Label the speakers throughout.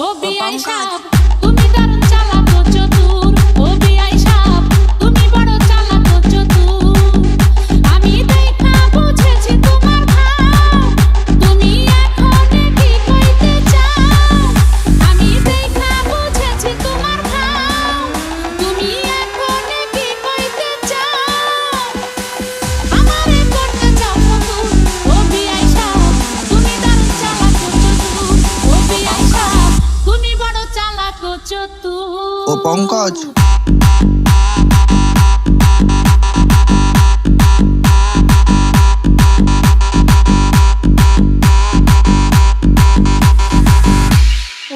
Speaker 1: ও বিআই সাহেব তুমি দারুণ চালাক ও চতুর। ও বিআই সাহেব তুমি বড় চালাক ও চতুর। আমি দেখা বুঝেছি তোমার ভাব, তুমি এখন কি কইতে চাও? আমি দেখা বুঝেছি তোমার ভাব, তুমি এখন কি কইতে চাও? আমারে করতে চাও ফতুর। ও বিআই সাহেব তুমি দারুণ চালাক ও চতুর। ও বিআই সাহেব তুমি বড় চালাক ও চতুর।
Speaker 2: ও পঙ্কজ,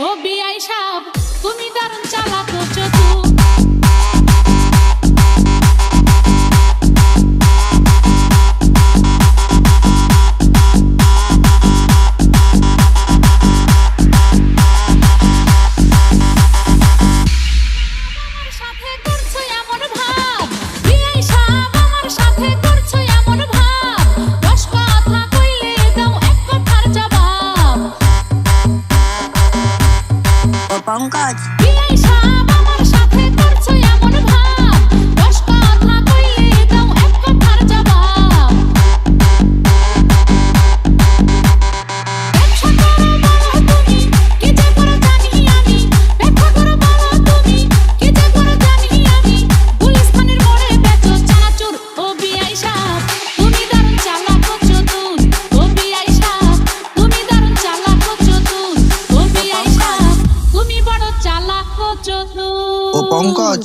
Speaker 1: ও বিআই সাহেব তুমি দারুণ চালাক ও চতুর। আমার সাথে করছো এমন ভাব, বিআই সাহেব আমার সাথে করছো এমন ভাব, 10 কথা কইলে দাও এক কথার জবাব।
Speaker 2: ও পঙ্কজ,
Speaker 1: বিআই সাহেব আমার সাথে করছো এমন ভাব, 10 কথা কইলে দাও এক কথার জবাব। ব্যবসা করো বলো তুমি, কি যে করো জানি আমি। ব্যবসা করো বলো তুমি, কি যে করো জানি আমি। গুলিস্তানের মোড়ে বেচো চানাচুর। ও বিআই সাহেব তুমি দারুণ চালাক ও চতুর। ও বিআই সাহেব তুমি দারুণ চালাক ও চতুর। ও বিআই সাহেব তুমি বড় চালাক ও চতুর।
Speaker 2: ও পঙ্কজ।